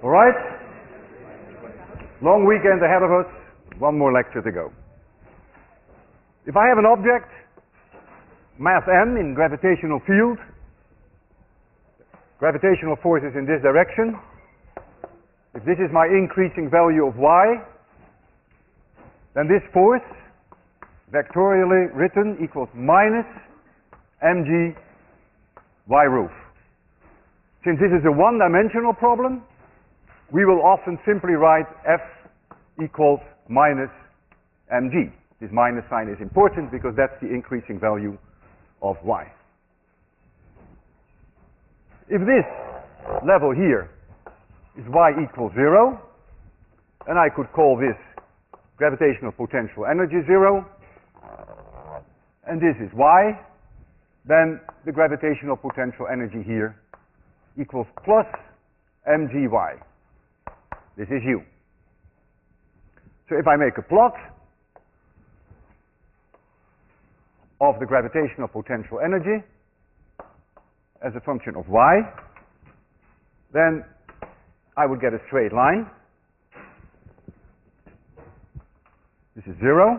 All right? Long weekend ahead of us. One more lecture to go. If I have an object, mass m in gravitational field, gravitational force is in this direction. If this is my increasing value of y, then this force, vectorially written, equals minus mg y roof. Since this is a one-dimensional problem, we will often simply write f equals minus mg. This minus sign is important because that's the increasing value of y. If this level here is y equals 0, then I could call this gravitational potential energy 0, and this is y, then the gravitational potential energy here equals plus mgy. This is u. So if I make a plot of the gravitational potential energy as a function of y, then I would get a straight line. This is 0.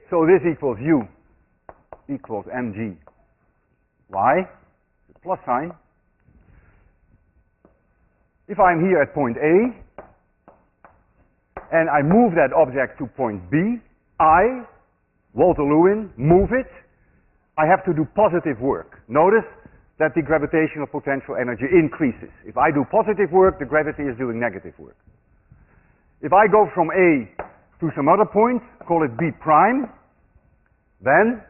So this equals u equals mg y, the plus sign. If I'm here at point A, and I move that object to point B, I, Walter Lewin, move it, I have to do positive work. Notice that the gravitational potential energy increases. If I do positive work, the gravity is doing negative work. If I go from A to some other point, call it B prime, then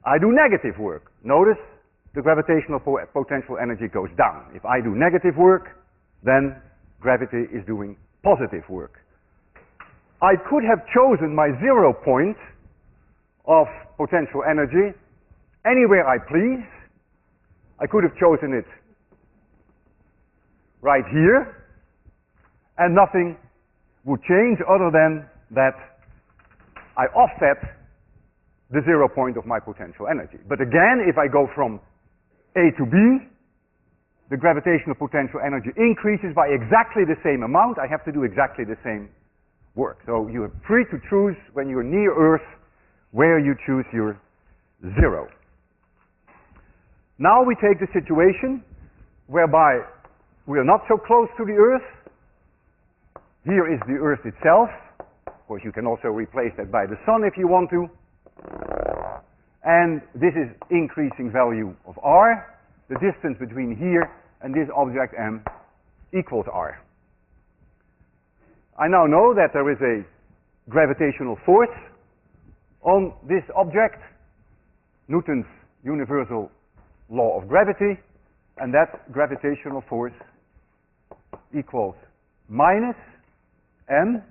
I do negative work. Notice the gravitational potential energy goes down. If I do negative work, then gravity is doing positive work. I could have chosen my 0 point of potential energy anywhere I please. I could have chosen it right here, and nothing would change other than that I offset the 0 point of my potential energy. But again, if I go from A to B, the gravitational potential energy increases by exactly the same amount. I have to do exactly the same work. So you are free to choose when you're near Earth where you choose your 0. Now we take the situation whereby we are not so close to the Earth. Here is the Earth itself. Of course, you can also replace that by the sun if you want to. And this is increasing value of r. The distance between here and this object m equals r. I now know that there is a gravitational force on this object, Newton's universal law of gravity, and that gravitational force equals minus m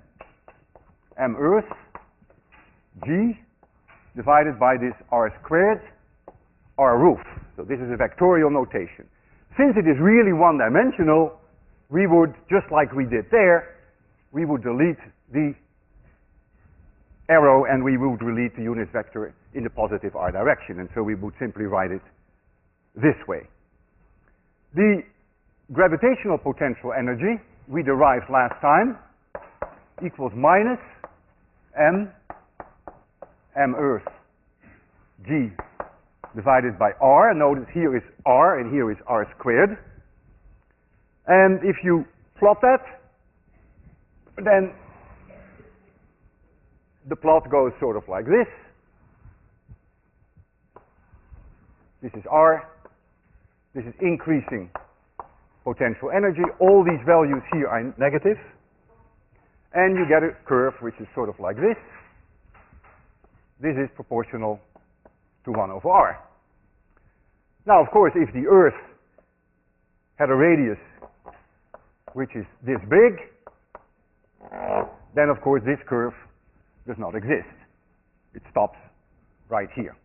Earth, g, divided by this r squared, r roof. So this is a vectorial notation. Since it is really one-dimensional, we would, just like we did there, we would delete the arrow and we would delete the unit vector in the positive r direction, and so we would simply write it this way. The gravitational potential energy we derived last time equals minus m Earth g divided by r. Notice here is r and here is r squared. And if you plot that, then the plot goes sort of like this. This is r. This is increasing potential energy. All these values here are negative. And you get a curve which is sort of like this. This is proportional to 1 over r. Now, of course, if the Earth had a radius which is this big, then of course this curve does not exist. It stops right here.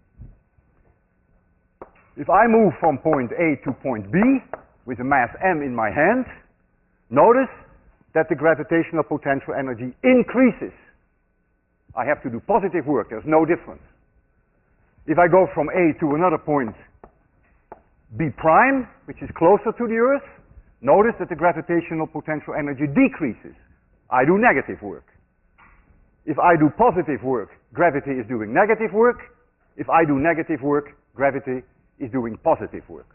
If I move from point A to point B with a mass m in my hand, notice that the gravitational potential energy increases. I have to do positive work. There's no difference. If I go from A to another point, B prime, which is closer to the Earth, notice that the gravitational potential energy decreases. I do negative work. If I do positive work, gravity is doing negative work. If I do negative work, gravity is doing positive work.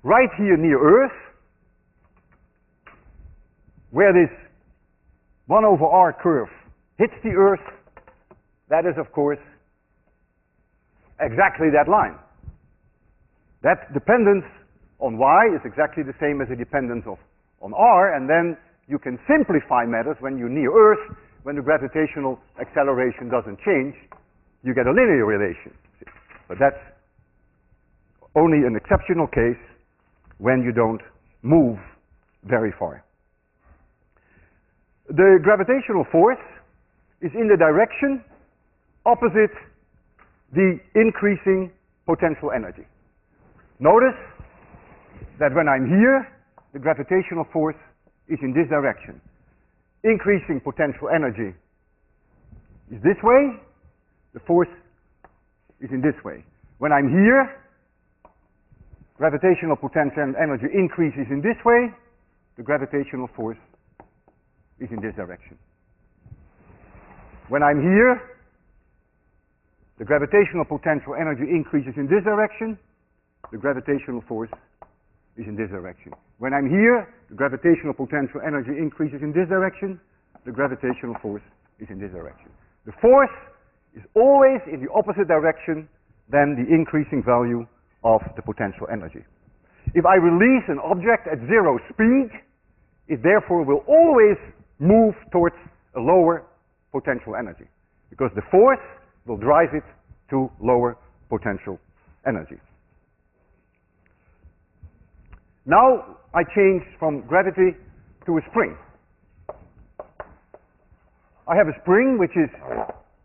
Right here near Earth, where this 1 over r curve hits the Earth, that is, of course, exactly that line. That dependence on y is exactly the same as the dependence on r, and then you can simplify matters when you're near Earth, when the gravitational acceleration doesn't change, you get a linear relation. But that's only an exceptional case when you don't move very far. The gravitational force is in the direction opposite the increasing potential energy. Notice that when I'm here, the gravitational force is in this direction. Increasing potential energy is this way, the force is in this way. When I'm here, gravitational potential energy increases in this way, the gravitational force is in this direction. When I'm here, the gravitational potential energy increases in this direction, the gravitational force is in this direction. When I'm here, the gravitational potential energy increases in this direction, the gravitational force is in this direction. The force is always in the opposite direction than the increasing value of the potential energy. If I release an object at 0 speed, it therefore will always move towards a lower potential energy, because the force will drive it to lower potential energy. Now I change from gravity to a spring. I have a spring which is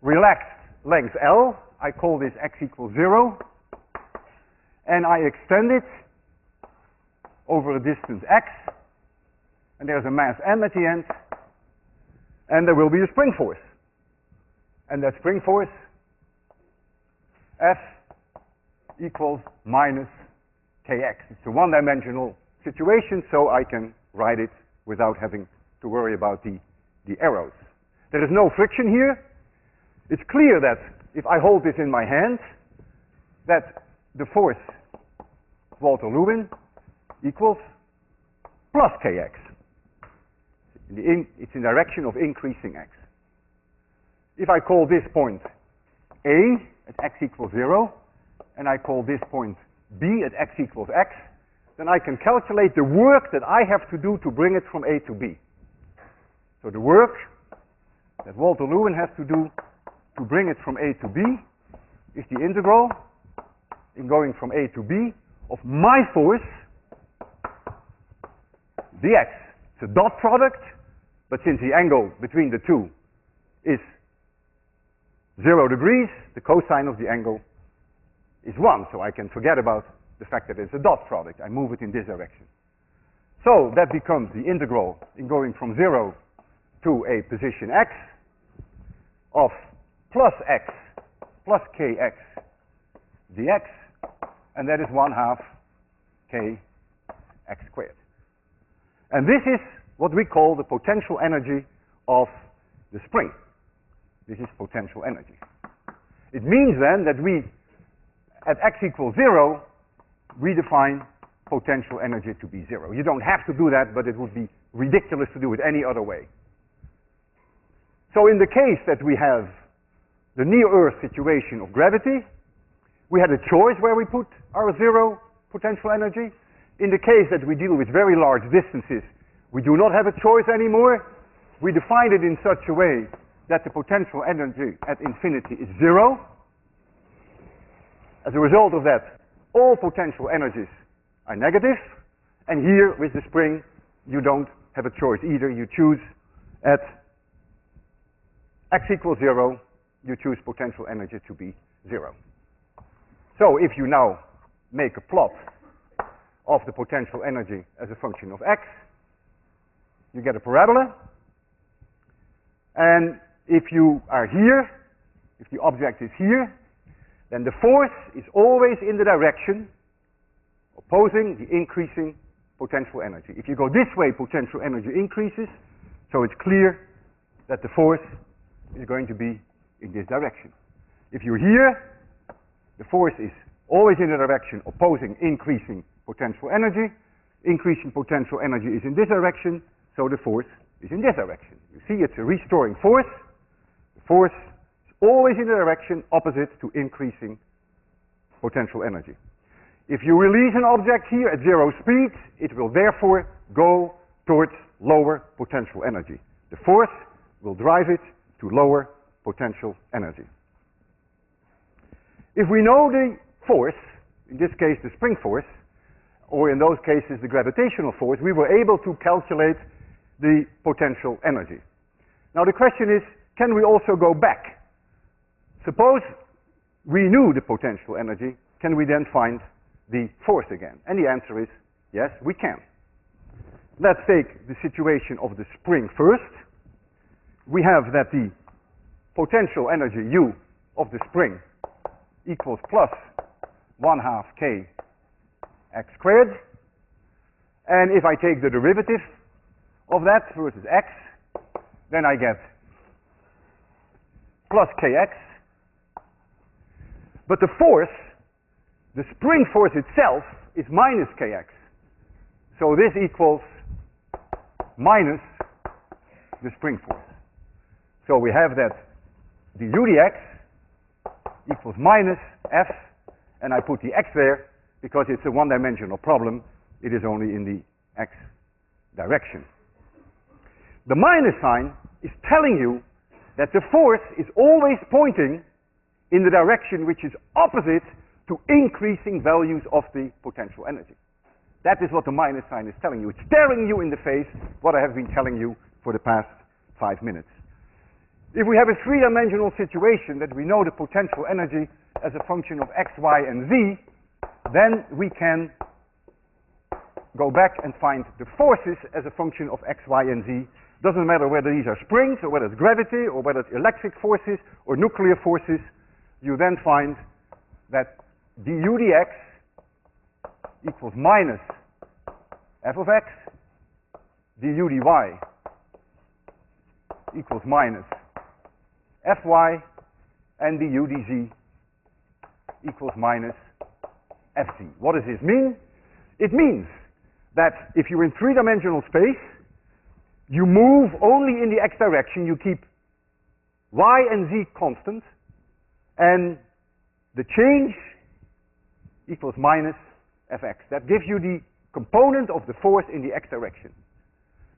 relaxed length L. I call this x equals 0. And I extend it over a distance x. And there's a mass m at the end. And there will be a spring force. And that spring force, F equals minus kx. It's a one-dimensional situation, so I can write it without having to worry about the arrows. There is no friction here. It's clear that if I hold this in my hand, that the force Walter Lewin equals plus kx. It's in the direction of increasing x. If I call this point A at x equals 0, and I call this point B at x equals x, then I can calculate the work that I have to do to bring it from A to B. So the work that Walter Lewin has to do to bring it from A to B is the integral in going from A to B of my force dx. It's a dot product, but since the angle between the two is 0 degrees, the cosine of the angle is 1, so I can forget about the fact that it's a dot product. I move it in this direction. So that becomes the integral in going from 0 to a position x of plus x plus kx dx, and that is 1/2 kx squared. And this is what we call the potential energy of the spring. This is potential energy. It means then that we, at x equals 0, we define potential energy to be 0. You don't have to do that, but it would be ridiculous to do it any other way. So in the case that we have the near-Earth situation of gravity, we had a choice where we put our 0 potential energy. In the case that we deal with very large distances, we do not have a choice anymore. We define it in such a way that the potential energy at infinity is 0. As a result of that, all potential energies are negative. And here, with the spring, you don't have a choice either. You choose at x equals 0, you choose potential energy to be 0. So if you now make a plot of the potential energy as a function of x, you get a parabola. And if you are here, if the object is here, then the force is always in the direction of opposing the increasing potential energy. If you go this way, potential energy increases, so it's clear that the force is going to be in this direction. If you're here, the force is always in the direction opposing increasing potential energy. Increasing potential energy is in this direction, so the force is in this direction. You see, it's a restoring force. The force is always in the direction opposite to increasing potential energy. If you release an object here at 0 speed, it will therefore go towards lower potential energy. The force will drive it to lower potential energy. If we know the force, in this case the spring force, or in those cases the gravitational force, we were able to calculate the potential energy. Now the question is, can we also go back? Suppose we knew the potential energy, can we then find the force again? And the answer is, yes, we can. Let's take the situation of the spring first. We have that the potential energy U of the spring equals plus 1/2 k x squared. And if I take the derivative of that versus x, then I get plus kx. But the force, the spring force itself, is minus kx. So this equals minus the spring force. So we have that du dx equals minus f, and I put the x there because it's a one-dimensional problem. It is only in the x direction. The minus sign is telling you that the force is always pointing in the direction which is opposite to increasing values of the potential energy. That is what the minus sign is telling you. It's staring you in the face what I have been telling you for the past 5 minutes. If we have a three-dimensional situation that we know the potential energy as a function of x, y, and z, then we can go back and find the forces as a function of x, y, and z. Doesn't matter whether these are springs, or whether it's gravity, or whether it's electric forces, or nuclear forces. You then find that du dx equals minus f of x, du dy equals minus fy, and du dz equals minus fz. What does this mean? It means that if you're in three-dimensional space, you move only in the x direction, you keep y and z constant, and the change equals minus fx. That gives you the component of the force in the x direction.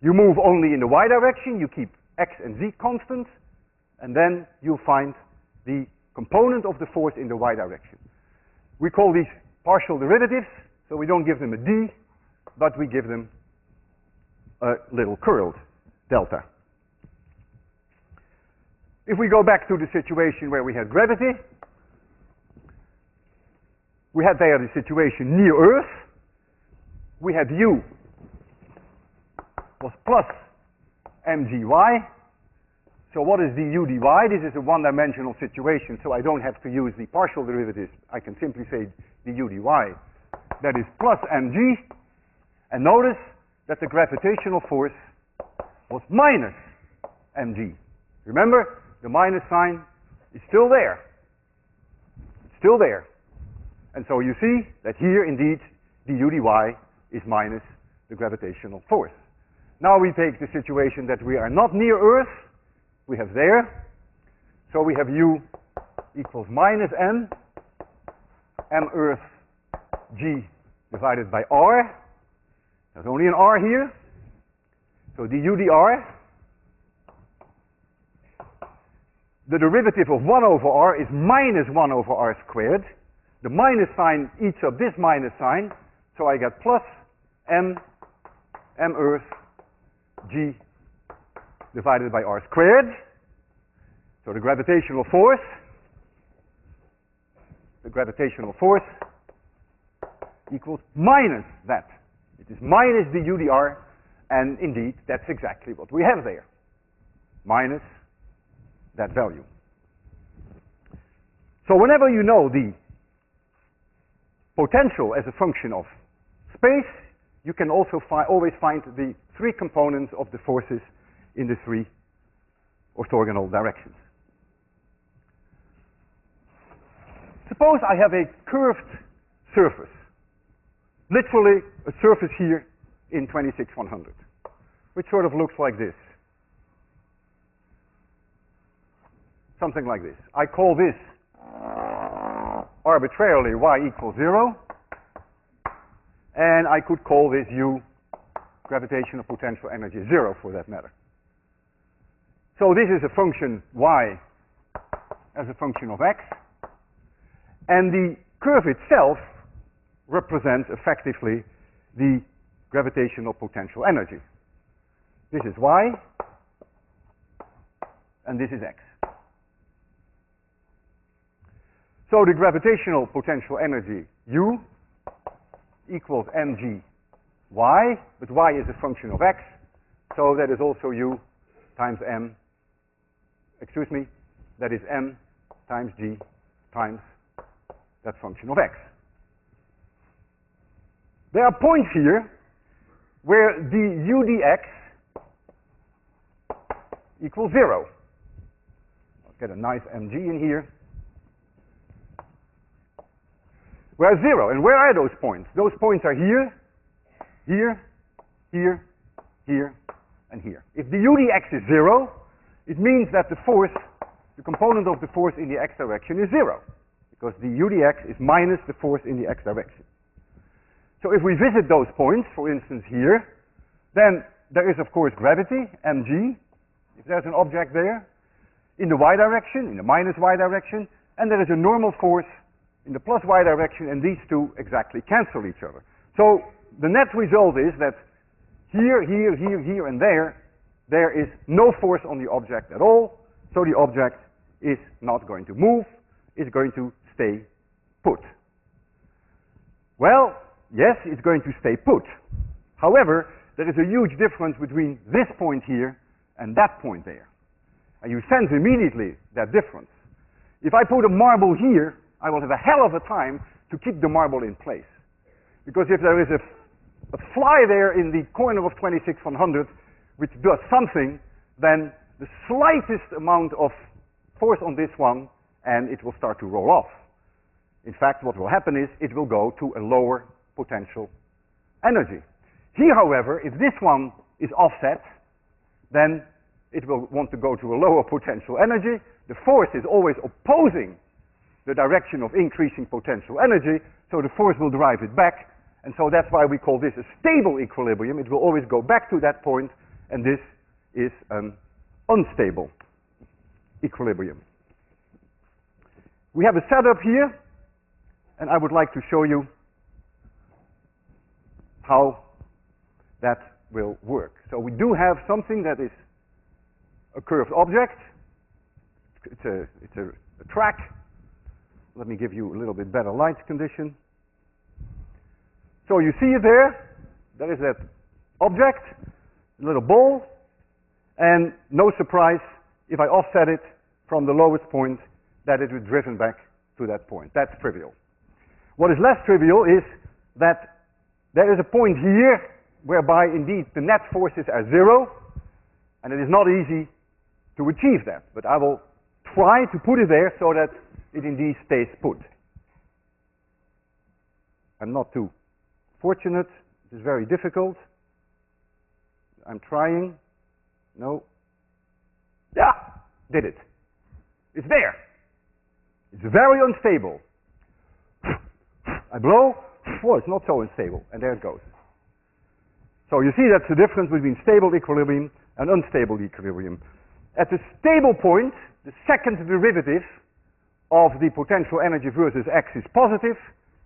You move only in the y direction, you keep x and z constant, and then you find the component of the force in the y direction. We call these partial derivatives, so we don't give them a d, but we give them a little curled delta. If we go back to the situation where we had gravity, we had there the situation near Earth. We had u was plus mgy. So what is du dy? This is a one-dimensional situation, so I don't have to use the partial derivatives. I can simply say du dy. That is plus mg. And notice that the gravitational force was minus mg. Remember, the minus sign is still there. It's still there. And so you see that here, indeed, du dy is minus the gravitational force. Now we take the situation that we are not near Earth. We have there. So we have u equals minus m Earth g divided by r. There's only an r here. So du dr. The derivative of 1 over r is minus 1 over r squared. The minus sign eats up this minus sign, so I get plus m Earth g divided by r squared. So the gravitational force equals minus that. It is minus du dr, and indeed that's exactly what we have there. Minus that value. So whenever you know the potential as a function of space, you can also always find the three components of the forces in the three orthogonal directions. Suppose I have a curved surface, literally a surface here in 26/100, which sort of looks like this. Something like this. I call this arbitrarily y equals 0, and I could call this u gravitational potential energy 0 for that matter. So this is a function y as a function of x, and the curve itself represents effectively the gravitational potential energy. This is y, and this is x. So the gravitational potential energy u equals mg y, but y is a function of x, so that is also u times m, excuse me, that is m times g times that function of x. There are points here where du dx equals 0. I'll get a nice mg in here. Where 0, and where are those points? Those points are here, here, here, here, and here. If the u dx is 0, it means that the force, the component of the force in the x direction is 0, because the u dx is minus the force in the x direction. So if we visit those points, for instance here, then there is of course gravity, mg, if there's an object there, in the y direction, in the minus y direction, and there is a normal force in the plus y direction, and these two exactly cancel each other. So the net result is that here, here, here, here, and there is no force on the object at all, so the object is not going to move, it's going to stay put. Well, yes, it's going to stay put. However, there is a huge difference between this point here and that point there. And you sense immediately that difference. If I put a marble here, I will have a hell of a time to keep the marble in place. Because if there is a fly there in the corner of 26/100 which does something, then the slightest amount of force on this one and it will start to roll off. In fact, what will happen is it will go to a lower potential energy. Here, however, if this one is offset, then it will want to go to a lower potential energy. The force is always opposing the direction of increasing potential energy, so the force will drive it back, and so that's why we call this a stable equilibrium. It will always go back to that point, and this is an unstable equilibrium. We have a setup here, and I would like to show you how that will work. So we do have something that is a curved object. It's a track. Let me give you a little bit better light condition. So you see it there. There is that object, a little ball, and no surprise, if I offset it from the lowest point, that it is driven back to that point. That's trivial. What is less trivial is that there is a point here whereby indeed the net forces are 0, and it is not easy to achieve that, but I will try to put it there so that it indeed stays put. I'm not too fortunate. It is very difficult. I'm trying. No. Yeah, did it. It's there. It's very unstable. I blow. Well, it's not so unstable, and there it goes. So you see that's the difference between stable equilibrium and unstable equilibrium. At the stable point, the second derivative of the potential energy versus x is positive.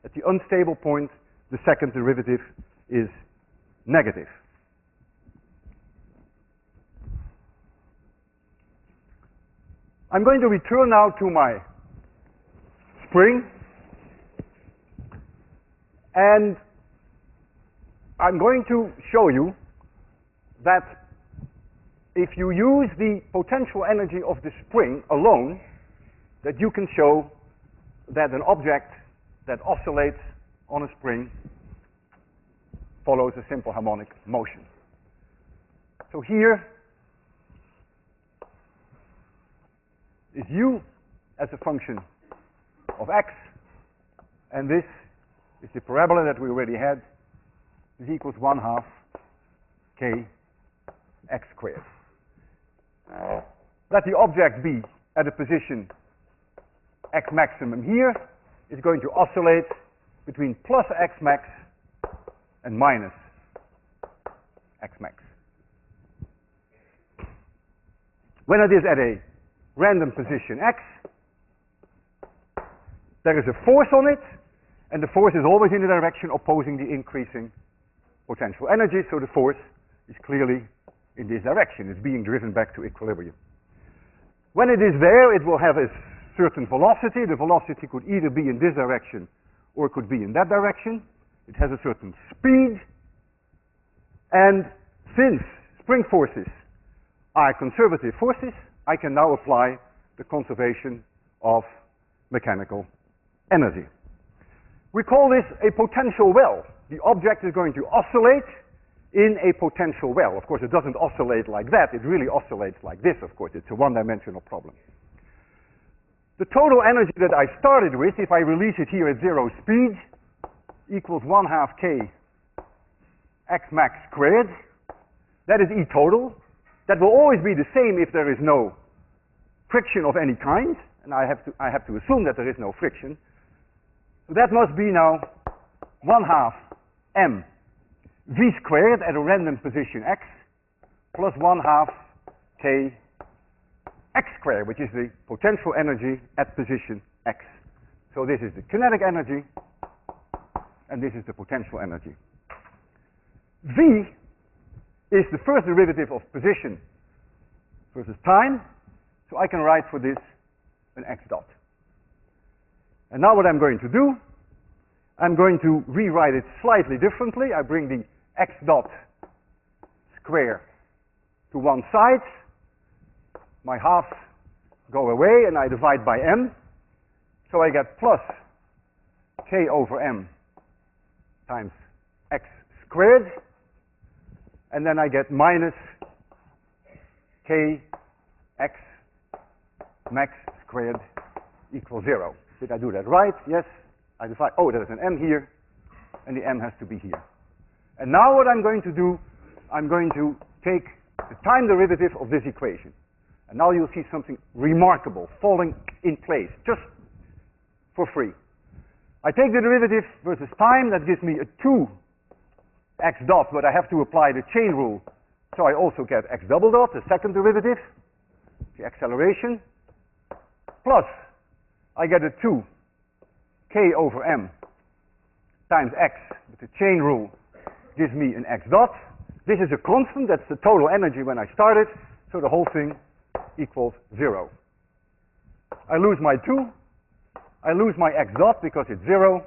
At the unstable point, the second derivative is negative. I'm going to return now to my spring, and I'm going to show you that if you use the potential energy of the spring alone, that you can show that an object that oscillates on a spring follows a simple harmonic motion. So here is u as a function of x, and this is the parabola that we already had. Is equals 1/2 k x squared. Let the object be at a position x maximum here, is going to oscillate between plus x max and minus x max. When it is at a random position x, there is a force on it, and the force is always in the direction opposing the increasing potential energy, so the force is clearly in this direction. It's being driven back to equilibrium. When it is there, it will have a certain velocity. The velocity could either be in this direction or it could be in that direction. It has a certain speed, and since spring forces are conservative forces, I can now apply the conservation of mechanical energy. We call this a potential well. The object is going to oscillate in a potential well. Of course, it doesn't oscillate like that. It really oscillates like this, of course. It's a one-dimensional problem. The total energy that I started with, if I release it here at 0 speed, equals 1/2 k x max squared. That is E total. That will always be the same if there is no friction of any kind, and I have to assume that there is no friction. So that must be now 1/2 m v squared at a random position x plus 1/2 k x squared, which is the potential energy at position x. So this is the kinetic energy, and this is the potential energy. V is the first derivative of position versus time, so I can write for this an x dot. And now what I'm going to do, I'm going to rewrite it slightly differently. I bring the x dot square to one side. My halves go away, and I divide by m. So I get plus k over m times x squared. And then I get minus k x max squared equals 0. Did I do that right? Yes. I divide, oh, there's an m here, and the m has to be here. And now what I'm going to do, I'm going to take the time derivative of this equation. And now you'll see something remarkable falling in place, just for free. I take the derivative versus time, that gives me a 2x dot, but I have to apply the chain rule, so I also get x double dot, the second derivative, the acceleration, plus I get a 2k over m times x, with the chain rule gives me an x dot. This is a constant, that's the total energy when I started, so the whole thing equals 0. I lose my 2, I lose my x dot because it's 0,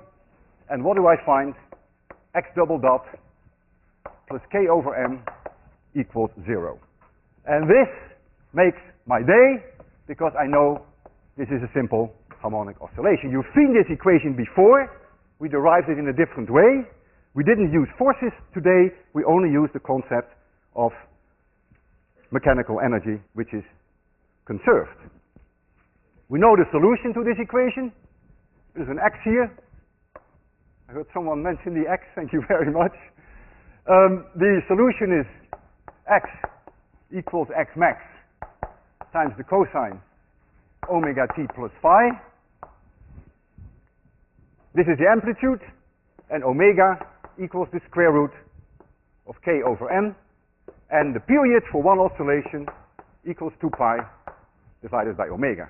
and what do I find? X double dot plus k over m equals 0. And this makes my day, because I know this is a simple harmonic oscillation. You've seen this equation before. We derived it in a different way. We didn't use forces today. We only used the concept of mechanical energy, which is conserved. We know the solution to this equation. There's an x here. I heard someone mention the x. Thank you very much. The solution is x equals x max times the cosine omega t plus phi. This is the amplitude, and omega equals the square root of k over m, and the period for one oscillation equals 2 pi divided by omega.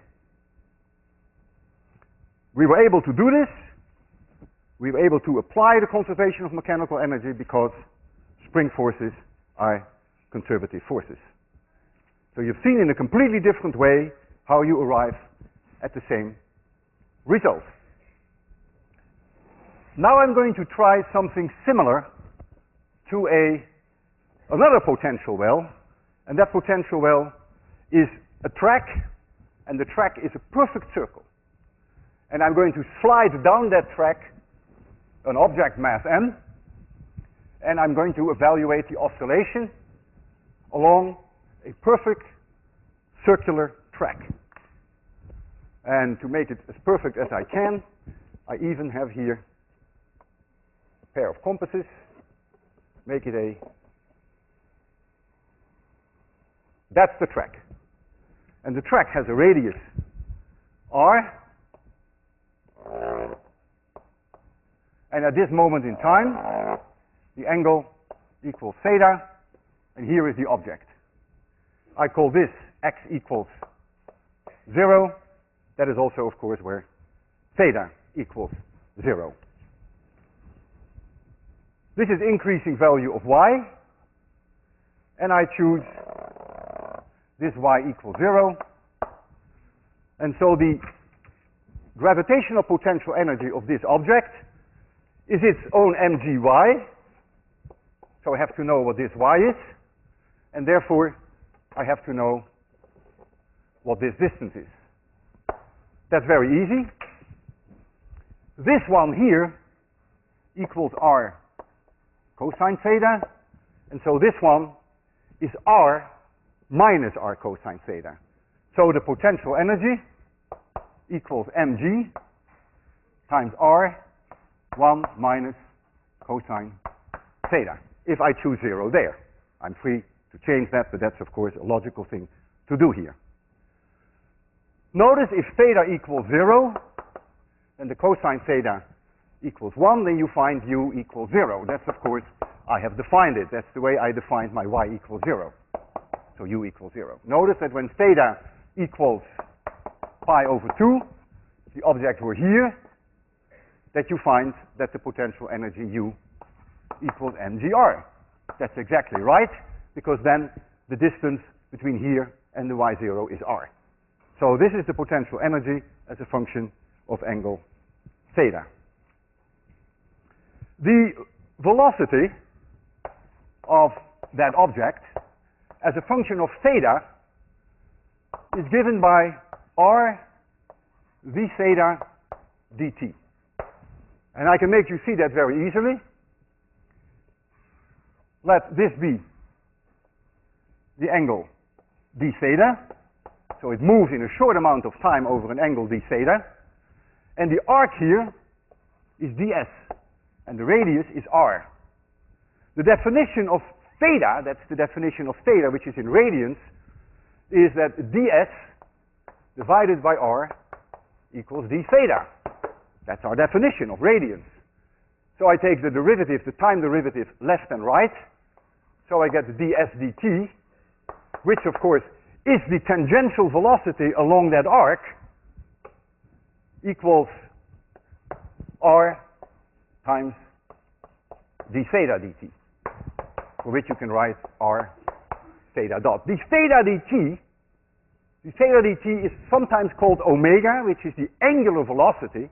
We were able to do this. We were able to apply the conservation of mechanical energy because spring forces are conservative forces. So you've seen in a completely different way how you arrive at the same result. Now I'm going to try something similar to another potential well, and that potential well is a track, and the track is a perfect circle. And I'm going to slide down that track an object mass m, and I'm going to evaluate the oscillation along a perfect circular track. And to make it as perfect as I can, I even have here a pair of compasses. Make it a... That's the track. And the track has a radius r. And at this moment in time, the angle equals theta, and here is the object. I call this x equals 0. That is also, of course, where theta equals 0. This is increasing value of y, and I choose this y equals 0. And so the gravitational potential energy of this object is its own mgy. So I have to know what this y is, and therefore I have to know what this distance is. That's very easy. This one here equals r cosine theta, and so this one is r minus r cosine theta. So the potential energy equals mg times r 1 minus cosine theta, if I choose 0 there. I'm free to change that, but that's of course a logical thing to do here. Notice if theta equals 0, and the cosine theta equals 1, then you find u equals 0. That's of course, I have defined it. That's the way I defined my y equals 0. So u equals 0. Notice that when theta equals pi over 2, if the object were here, that you find that the potential energy u equals mgr. That's exactly right, because then the distance between here and the y0 is r. So this is the potential energy as a function of angle theta. The velocity of that object as a function of theta is given by r v theta dt. And I can make you see that very easily. Let this be the angle d theta. So it moves in a short amount of time over an angle d theta. And the arc here is ds. And the radius is r. The definition of theta, that's the definition of theta, which is in radians, is that ds divided by r equals d theta. That's our definition of radians. So I take the derivative, the time derivative, left and right. So I get the ds dt, which of course is the tangential velocity along that arc, equals r times d theta dt, for which you can write r theta dot. The theta dt is sometimes called omega, which is the angular velocity.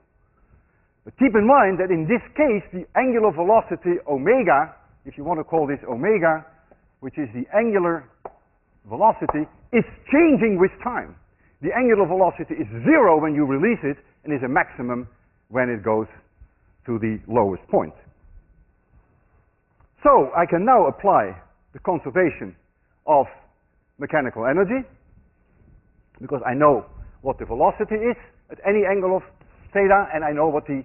But keep in mind that in this case, the angular velocity omega, if you want to call this omega, which is the angular velocity, is changing with time. The angular velocity is 0 when you release it, and is a maximum when it goes to the lowest point. So I can now apply the conservation of mechanical energy, because I know what the velocity is at any angle of theta, and I know what the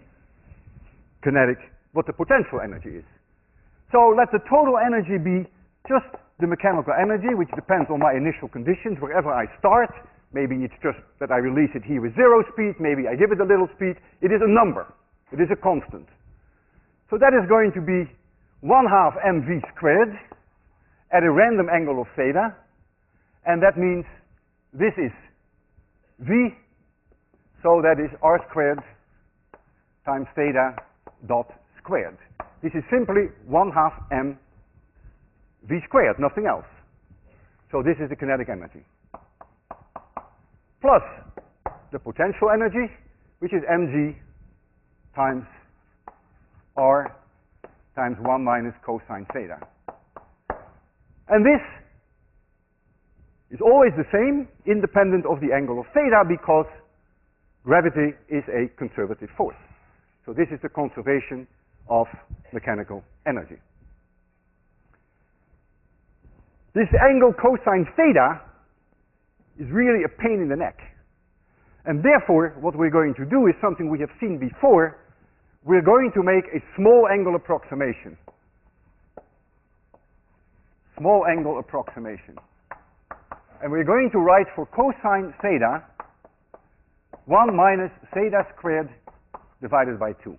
potential energy is. So let the total energy be just the mechanical energy, which depends on my initial conditions. Wherever I start, maybe it's just that I release it here with 0 speed, maybe I give it a little speed. It is a number. It is a constant. So that is going to be 1/2 mv squared at a random angle of theta, and that means this is v, so that is r squared times theta dot squared. This is simply 1/2 m v squared, nothing else. So this is the kinetic energy. Plus the potential energy, which is mg times r times 1 minus cosine theta. And this is always the same, independent of the angle of theta, because gravity is a conservative force. So this is the conservation of mechanical energy. this angle cosine theta is really a pain in the neck. And therefore, what we're going to do is something we have seen before. We're going to make a small angle approximation. Small angle approximation. And we're going to write for cosine theta 1 minus theta squared divided by 2.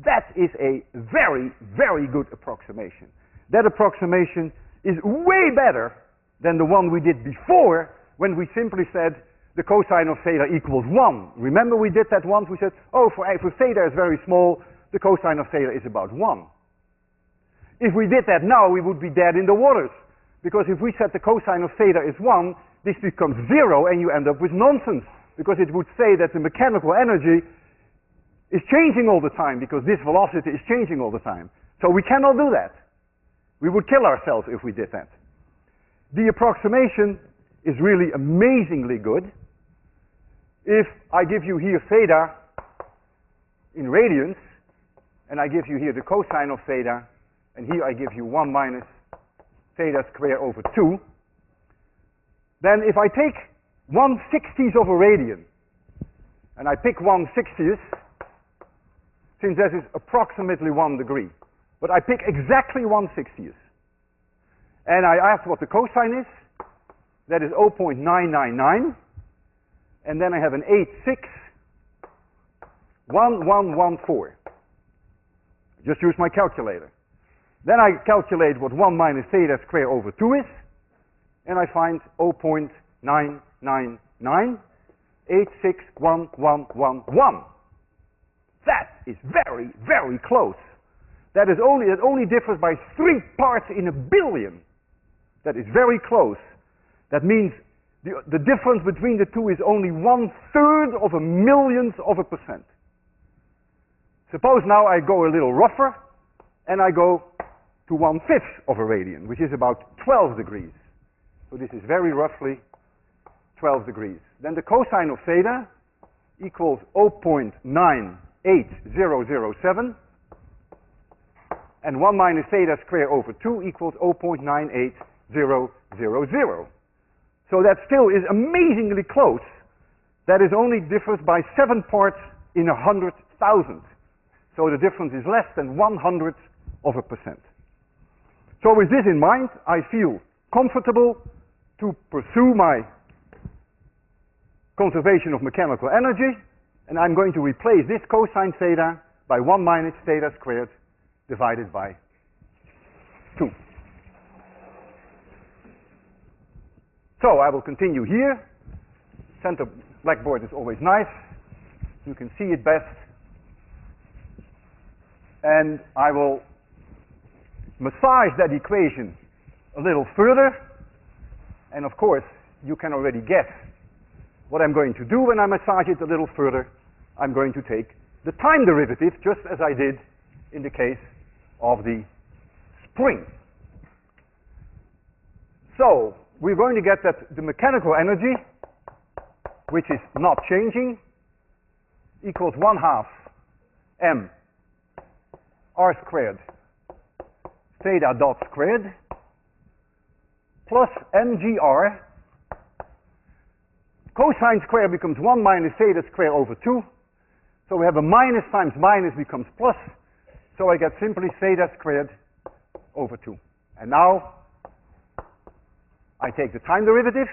That is a very, very good approximation. That approximation is way better than the one we did before when we simply said the cosine of theta equals 1. Remember we did that once? We said, oh, for theta is very small, the cosine of theta is about 1. If we did that now, we would be dead in the waters. Because if we said the cosine of theta is 1, this becomes 0 and you end up with nonsense. Because it would say that the mechanical energy is changing all the time because this velocity is changing all the time. So we cannot do that. We would kill ourselves if we did that. The approximation is really amazingly good. If I give you here theta in radians, and I give you here the cosine of theta, and here I give you 1 minus theta squared over 2, then if I take 1/60th of a radian, and I pick 1/60th, since that is approximately 1 degree, but I pick exactly 1/60th, and I ask what the cosine is, that is 0.999, and then I have an 861114. Just use my calculator. Then I calculate what 1 minus theta squared over 2 is, and I find 0.999861111. That is very, very close. That only differs by 3 parts in a billion. That is very close. That means the difference between the two is only 1/3 of a millionth of a percent. Suppose now I go a little rougher and I go to 1/5 of a radian, which is about 12 degrees. So this is very roughly 12 degrees. Then the cosine of theta equals 0.98007, and 1 minus theta squared over 2 equals 0.98000. So that still is amazingly close. That is only differs by 7 parts in 100,000. So the difference is less than 1/100 of a percent. So with this in mind, I feel comfortable to pursue my conservation of mechanical energy, and I'm going to replace this cosine theta by 1 minus theta squared divided by 2. So I will continue here. Center blackboard is always nice. You can see it best. And I will massage that equation a little further. And of course, you can already guess what I'm going to do when I massage it a little further. I'm going to take the time derivative, just as I did in the case of the spring. So we're going to get that the mechanical energy, which is not changing, equals 1/2 m r squared theta dot squared plus mgr. Cosine squared becomes 1 minus theta squared over 2. So we have a minus times minus becomes plus. So I get simply theta squared over 2. And now I take the time derivative.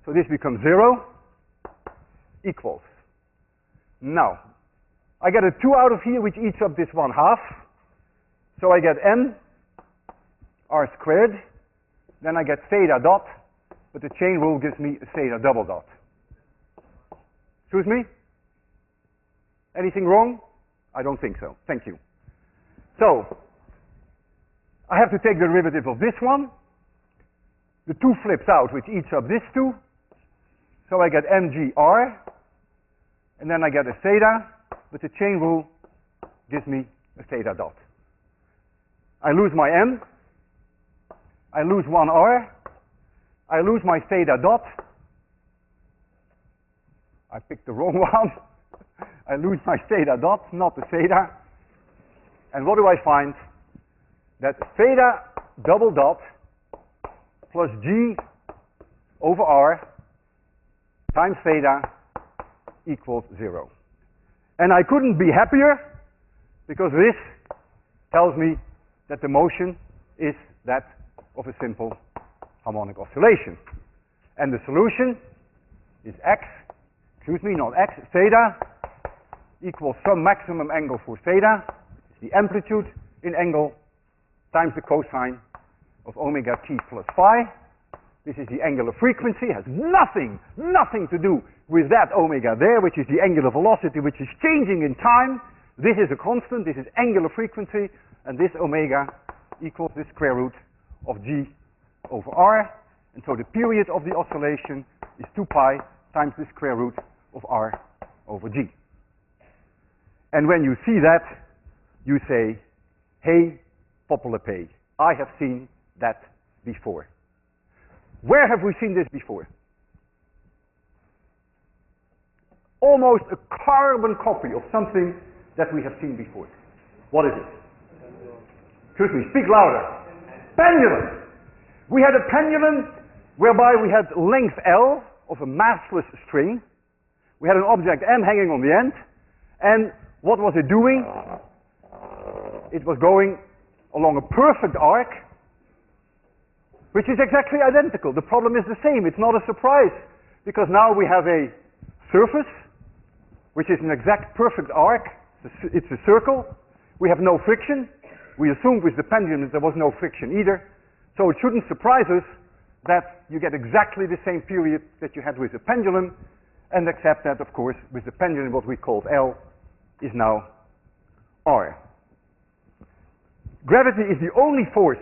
So this becomes 0 equals. Now, I get a 2 out of here, which eats up this 1/2. So I get m r squared. Then I get theta dot, but the chain rule gives me a theta double dot. Excuse me? Anything wrong? I don't think so. Thank you. So, I have to take the derivative of this one. The 2 flips out, which eats up this 2. So I get mgr, and then I get a theta, but the chain rule gives me a theta dot. I lose my m, I lose 1r, I lose my theta dot. I picked the wrong one. I lose my theta dot, not the theta. And what do I find? That theta double dot plus G over R times theta equals 0. And I couldn't be happier, because this tells me that the motion is that of a simple harmonic oscillation. And the solution is theta equals some maximum angle for theta, the amplitude in angle, times the cosine of omega t plus phi. This is the angular frequency, has nothing to do with that omega there, which is the angular velocity, which is changing in time. This is a constant, this is angular frequency, and this omega equals the square root of G over R. And so the period of the oscillation is 2 pi times the square root of R over G. And when you see that, you say, hey, Populape, I have seen that before. Where have we seen this before? Almost a carbon copy of something that we have seen before. What is it? Excuse me, speak louder. Pendulum. We had a pendulum whereby we had length L of a massless string. We had an object M hanging on the end. And what was it doing? It was going along a perfect arc, which is exactly identical. The problem is the same. It's not a surprise, because now we have a surface, which is an exact perfect arc. It's a circle. We have no friction. We assumed with the pendulum that there was no friction either. So it shouldn't surprise us that you get exactly the same period that you had with the pendulum, and except that, of course, with the pendulum, what we called L is now R. Gravity is the only force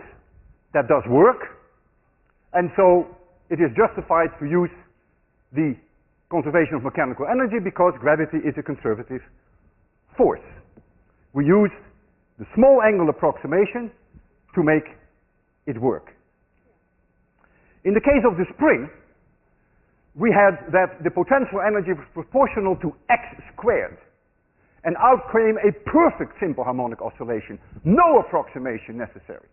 that does work, and so it is justified to use the conservation of mechanical energy, because gravity is a conservative force. We used the small angle approximation to make it work. In the case of the spring, we had that the potential energy was proportional to x squared, and out came a perfect simple harmonic oscillation, no approximation necessary.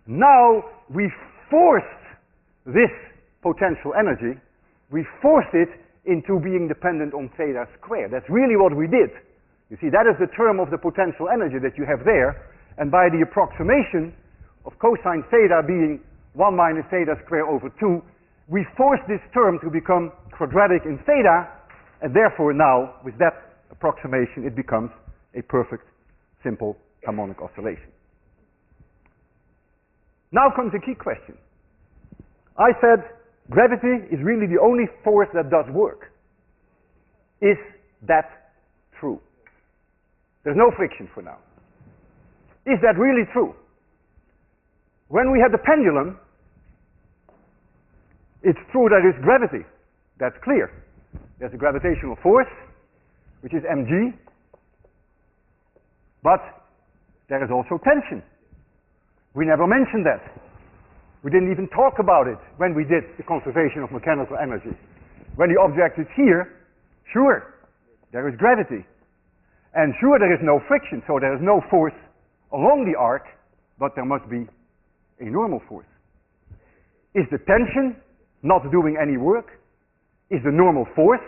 Now we forced this potential energy, we forced it into being dependent on theta squared. That's really what we did. You see, that is the term of the potential energy that you have there, and by the approximation of cosine theta being 1 minus theta squared over 2, we forced this term to become quadratic in theta, and therefore now, with that approximation, it becomes a perfect simple harmonic oscillation. Now comes a key question. I said gravity is really the only force that does work. Is that true? There's no friction for now. Is that really true? When we had the pendulum, it's true that it's gravity. That's clear. There's a gravitational force, which is mg, but there is also tension. We never mentioned that. We didn't even talk about it when we did the conservation of mechanical energy. When the object is here, sure, there is gravity. And sure, there is no friction, so there is no force along the arc, but there must be a normal force. Is the tension not doing any work? Is the normal force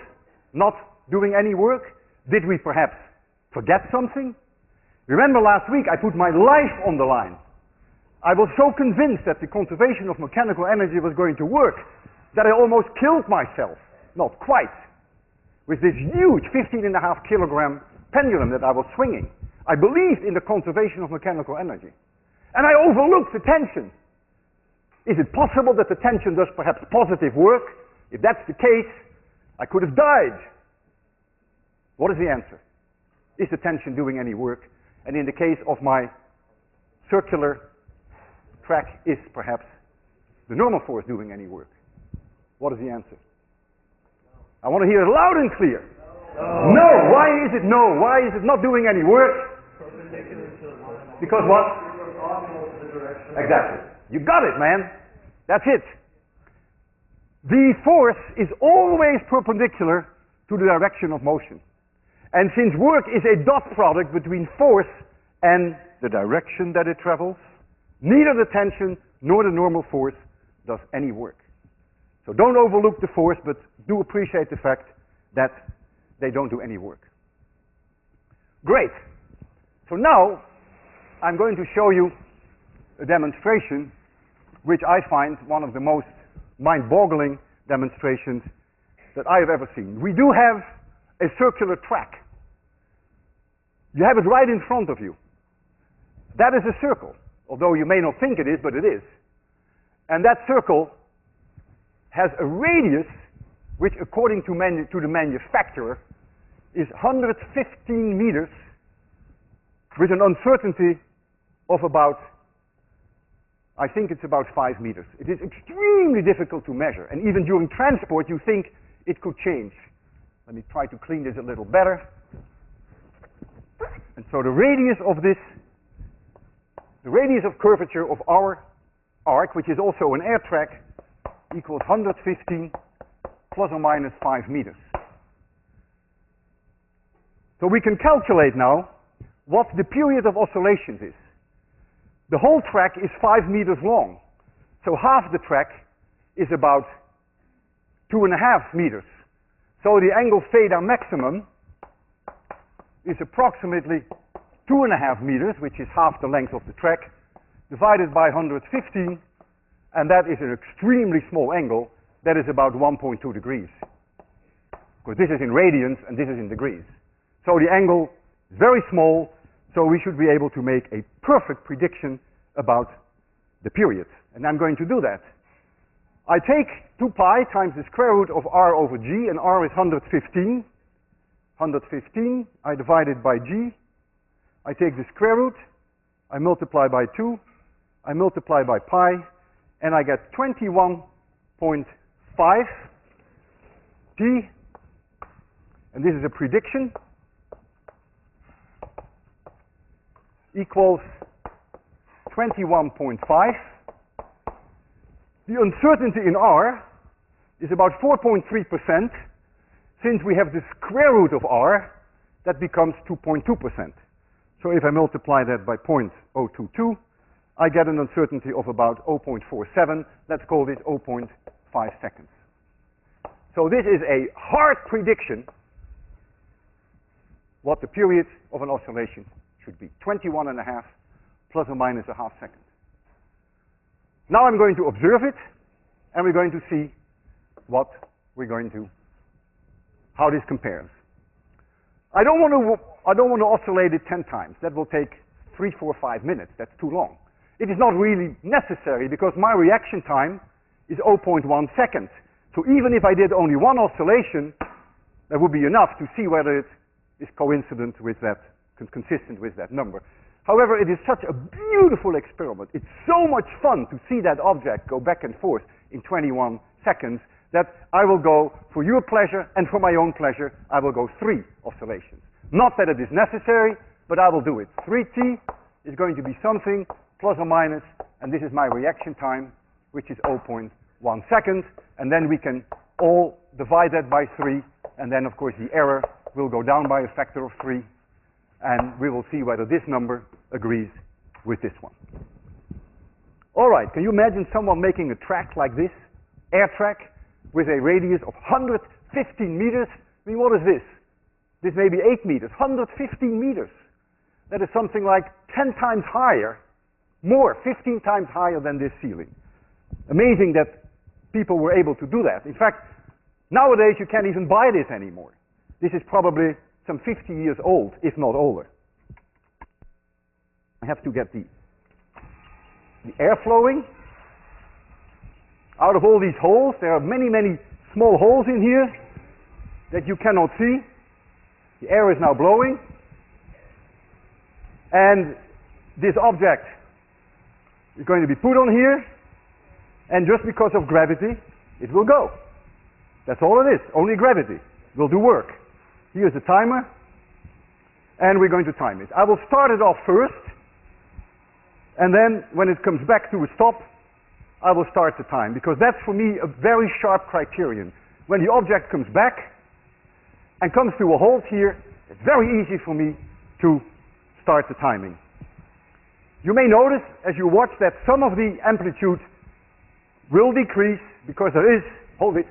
not doing any work? Did we perhaps forget something? Remember last week I put my life on the line. I was so convinced that the conservation of mechanical energy was going to work that I almost killed myself. Not quite. With this huge 15.5 kilogram pendulum that I was swinging. I believed in the conservation of mechanical energy. And I overlooked the tension. Is it possible that the tension does perhaps positive work? If that's the case, I could have died. What is the answer? Is the tension doing any work? And in the case of my circular track, is perhaps the normal force doing any work? What is the answer? I want to hear it loud and clear. No. No. Why is it no? Why is it not doing any work? Because what? Exactly. You got it, man. That's it. The force is always perpendicular to the direction of motion. And since work is a dot product between force and the direction that it travels, neither the tension nor the normal force does any work. So don't overlook the force, but do appreciate the fact that they don't do any work. Great. So now I'm going to show you a demonstration which I find one of the most mind-boggling demonstrations that I have ever seen. We do have a circular track. You have it right in front of you. That is a circle, although you may not think it is, but it is. And that circle has a radius which, according to the manufacturer, is 115 meters with an uncertainty of about, I think it's about 5 meters. It is extremely difficult to measure, and even during transport you think it could change. Let me try to clean this a little better. And so the radius of this, the radius of curvature of our arc, which is also an air track, equals 115 plus or minus 5 meters. So we can calculate now what the period of oscillations is. The whole track is 5 meters long. So half the track is about 2.5 meters. So the angle theta maximum is approximately 2.5 meters, which is half the length of the track, divided by 115, and that is an extremely small angle. That is about 1.2 degrees. Because this is in radians and this is in degrees. So the angle is very small, so we should be able to make a perfect prediction about the period. And I'm going to do that. I take 2 pi times the square root of r over g, and r is 115. 115, I divide it by g. I take the square root, I multiply by 2, I multiply by pi, and I get 21.5 t, and this is a prediction, equals 21.5. The uncertainty in r is about 4.3%. Since we have the square root of r, that becomes 2.2%. So if I multiply that by 0.022, I get an uncertainty of about 0.47. Let's call this 0.5 seconds. So this is a hard prediction what the period of an oscillation should be. 21.5 plus or minus a half second. Now I'm going to observe it, and we're going to see how this compares. I don't want to oscillate it 10 times. That will take 3, 4, 5 minutes. That's too long. It is not really necessary because my reaction time is 0.1 seconds. So even if I did only one oscillation, that would be enough to see whether it is coincident with that, consistent with that number. However, it is such a beautiful experiment. It's so much fun to see that object go back and forth in 21 seconds that I will go, for your pleasure and for my own pleasure, I will go 3 oscillations. Not that it is necessary, but I will do it. 3t is going to be something plus or minus, and this is my reaction time, which is 0.1 seconds, and then we can all divide that by 3, and then of course the error will go down by a factor of 3, and we will see whether this number agrees with this one. All right, can you imagine someone making a track like this, air track, with a radius of 115 meters? I mean, what is this? This may be 8 meters, 115 meters. That is something like 10 times higher, more, 15 times higher than this ceiling. Amazing that people were able to do that. In fact, nowadays you can't even buy this anymore. This is probably some 50 years old, if not older. I have to get the air flowing. Out of all these holes, there are many, many small holes in here that you cannot see. The air is now blowing. And this object is going to be put on here, and just because of gravity, it will go. That's all it is. Only gravity will do work. Here's the timer, and we're going to time it. I will start it off first, and then when it comes back to a stop, I will start the time, because that's for me a very sharp criterion. When the object comes back and comes to a halt here, it's very easy for me to start the timing. You may notice as you watch that some of the amplitude will decrease because there is, hold it,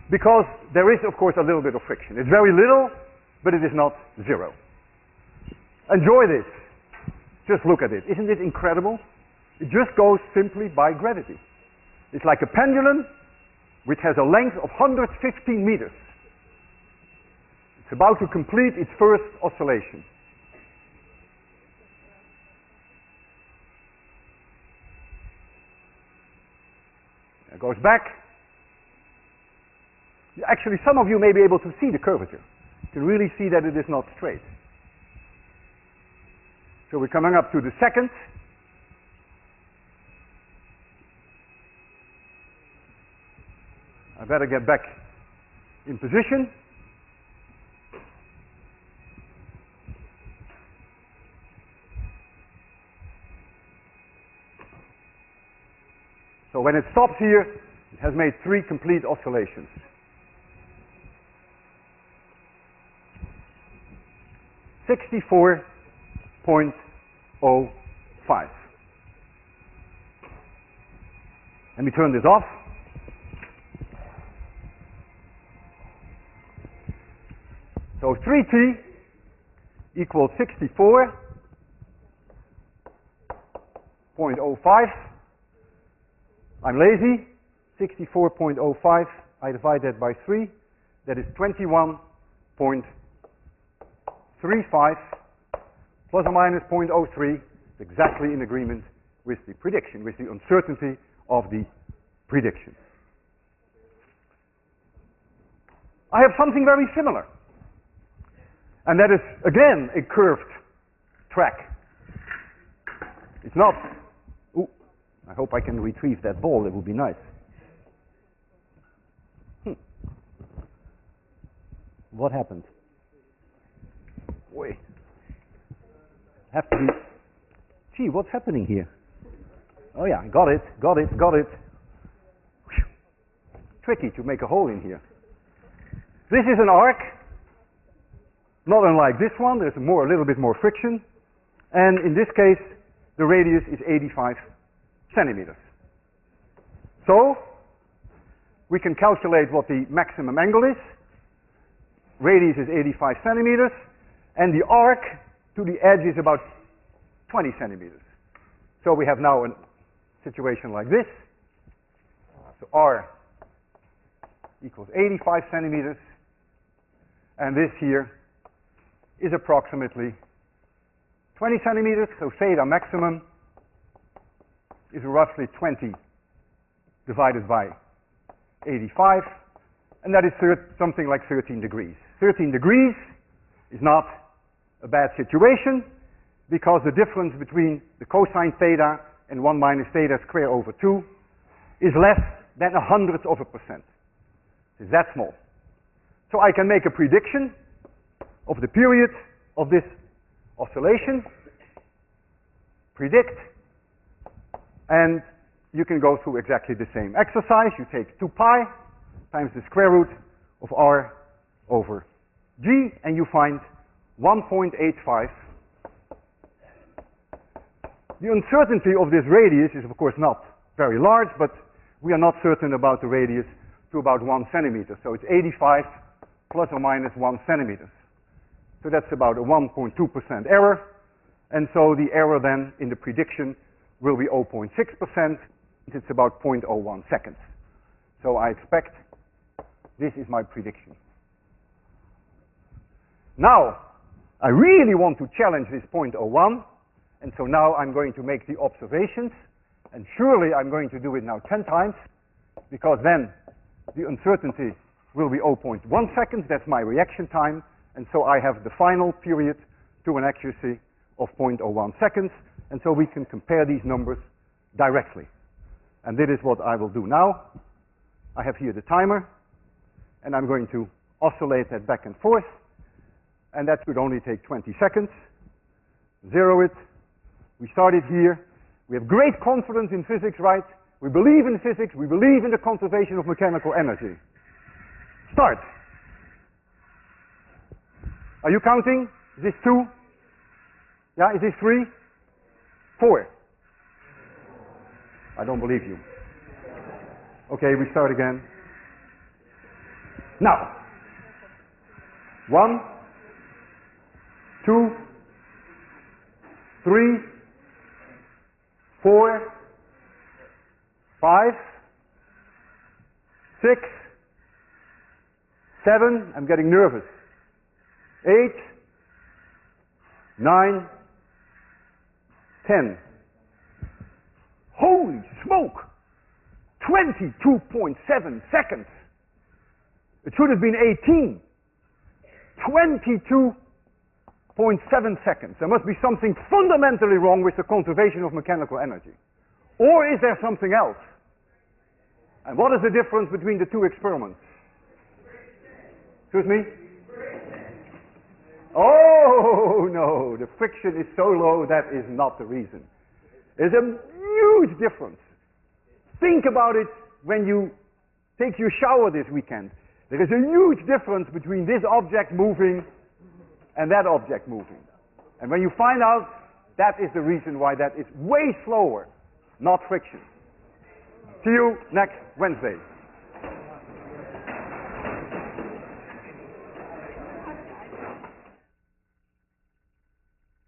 because there is, of course, a little bit of friction. It's very little, but it is not zero. Enjoy this. Just look at it. Isn't it incredible? It just goes simply by gravity. It's like a pendulum which has a length of 115 meters. It's about to complete its first oscillation. It goes back. Actually, some of you may be able to see the curvature. You can really see that it is not straight. So we're coming up to the second. I better get back in position. So when it stops here, it has made 3 complete oscillations. .05. Let me turn this off. So 3t equals 64.05. I'm lazy. 64.05. I divide that by 3. That is 21.35 plus or minus 0.03. Exactly in agreement with the prediction, with the uncertainty of the prediction. I have something very similar. And that is, again, a curved track. It's not... Ooh, I hope I can retrieve that ball. That would be nice. What happened? Boy. Have to be... Gee, what's happening here? Oh yeah, got it. Whew. Tricky to make a hole in here. This is an arc. Not unlike this one, there's a little bit more friction. And in this case, the radius is 85 centimeters. So, we can calculate what the maximum angle is. Radius is 85 centimeters. And the arc to the edge is about 20 centimeters. So we have now a situation like this. So R equals 85 centimeters. And this here is approximately 20 centimeters, so theta maximum is roughly 20 divided by 85, and that is something like 13 degrees. 13 degrees is not a bad situation, because the difference between the cosine theta and 1 minus theta squared over 2 is less than 0.01%. It's that small. So I can make a prediction of the period of this oscillation, predict, and you can go through exactly the same exercise. You take 2 pi times the square root of r over g, and you find 1.85. The uncertainty of this radius is of course not very large, but we are not certain about the radius to about 1 centimeter. So it's 85 plus or minus 1 centimeter. So that's about a 1.2% error. And so the error then in the prediction will be 0.6%. It's about 0.01 seconds. So I expect this is my prediction. Now, I really want to challenge this 0.01. And so now I'm going to make the observations. And surely I'm going to do it now 10 times, because then the uncertainty will be 0.1 seconds. That's my reaction time. And so I have the final period to an accuracy of 0.01 seconds. And so we can compare these numbers directly. And that is what I will do now. I have here the timer, and I'm going to oscillate that back and forth. And that should only take 20 seconds. Zero it. We started here. We have great confidence in physics, right? We believe in physics. We believe in the conservation of mechanical energy. Start. Are you counting? Is this 2? Yeah, is this 3? 4. I don't believe you. Okay, we start again. Now, 1, 2, 3, 4, 5, 6, 7, I'm getting nervous. 8, 9, 10. Holy smoke! 22.7 seconds. It should have been 18. 22.7 seconds. There must be something fundamentally wrong with the conservation of mechanical energy. Or is there something else? And what is the difference between the two experiments? Excuse me? Oh, no, the friction is so low, that is not the reason. There's a huge difference. Think about it when you take your shower this weekend. There is a huge difference between this object moving and that object moving. And when you find out, that is the reason why that is way slower, not friction. See you next Wednesday.